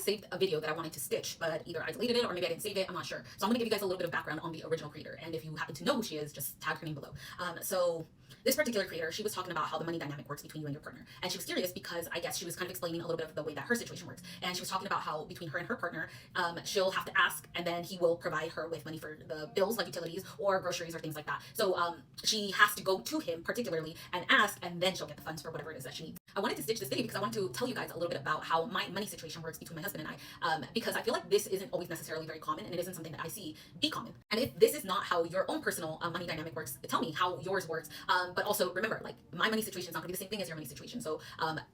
saved a video that I wanted to stitch, but either I deleted it or maybe I didn't save it. I'm not sure. So I'm going to give you guys a little bit of background on the original creator. And if you happen to know who she is, just tag her name below. So this particular creator, she was talking about how the money dynamic works between you and your partner. And she was curious because I guess she was kind of explaining a little bit of the way that her situation works. And she was talking about how between her and her partner, she'll have to ask and then he will provide her with money for the bills like utilities or groceries or things like that. So she has to go to him particularly and ask, and then she'll get the funds for whatever it is that she needs. I wanted to stitch this video because I wanted to tell you guys a little bit about how my money situation works between my husband and I, because I feel like this isn't always necessarily very common, and it isn't something that I see be common. And if this is not how your own personal money dynamic works, tell me how yours works. But also remember, like, my money situation is not going to be the same thing as your money situation. So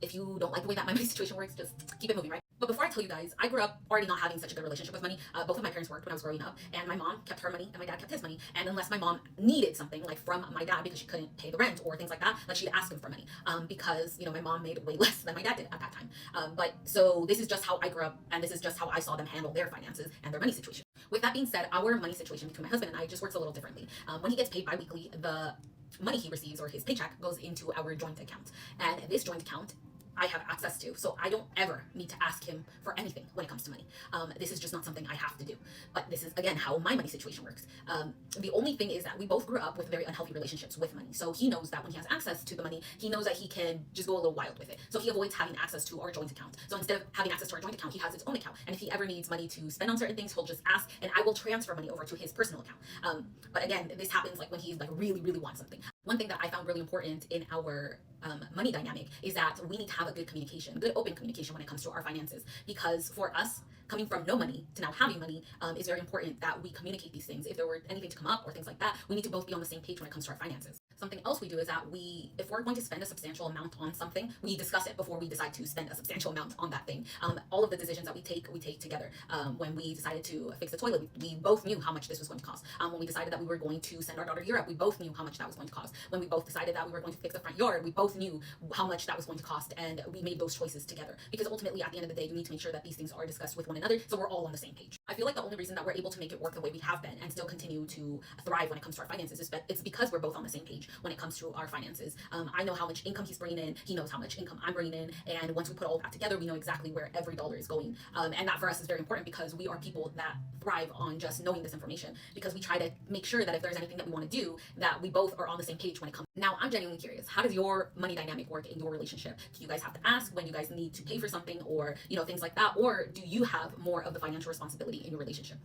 if you don't like the way that my money situation works, just keep it moving, right? But before I tell you guys, I grew up already not having such a good relationship with money. Both of my parents worked when I was growing up, and my mom kept her money and my dad kept his money. And unless my mom needed something like from my dad because she couldn't pay the rent or things like that, like, she'd ask him for money, because, you know, my mom made way less than my dad did at that time. But so this is just how I grew up, and this is just how I saw them handle their finances and their money situation. With that being said, our money situation between my husband and I just works a little differently. When he gets paid bi-weekly, the money he receives or his paycheck goes into our joint account, and this joint account I have access to, so I don't ever need to ask him for anything when it comes to money. This is just not something I have to do. But this is, again, how my money situation works. The only thing is that we both grew up with very unhealthy relationships with money. So he knows that when he has access to the money, he knows that he can just go a little wild with it. So he avoids having access to our joint account. So instead of having access to our joint account, he has his own account. And if he ever needs money to spend on certain things, he'll just ask, and I will transfer money over to his personal account. But again, this happens like when he's like really, really wants something. One thing that I found really important in our money dynamic is that we need to have a good communication, good open communication when it comes to our finances. Because for us, coming from no money to now having money, is very important that we communicate these things. If there were anything to come up or things like that, we need to both be on the same page when it comes to our finances. Something else we do is that if we're going to spend a substantial amount on something, we discuss it before we decide to spend a substantial amount on that thing. All of the decisions that we take together. When we decided to fix the toilet, we both knew how much this was going to cost. When we decided that we were going to send our daughter to Europe, we both knew how much that was going to cost. When we both decided that we were going to fix the front yard, we both knew how much that was going to cost, and we made those choices together. Because ultimately, at the end of the day, you need to make sure that these things are discussed with one another, so we're all on the same page. I feel like the only reason that we're able to make it work the way we have been and still continue to thrive when it comes to our finances is it's because we're both on the same page when it comes to our finances. I know how much income he's bringing in, he knows how much income I'm bringing in, and once we put all that together, we know exactly where every dollar is going. And that for us is very important because we are people that thrive on just knowing this information, because we try to make sure that if there's anything that we want to do, that we both are on the same page when it comes. Now, I'm genuinely curious, how does your money dynamic work in your relationship? Do you guys have to ask when you guys need to pay for something, or, you know, things like that? Or do you have more of the financial responsibility in your relationship?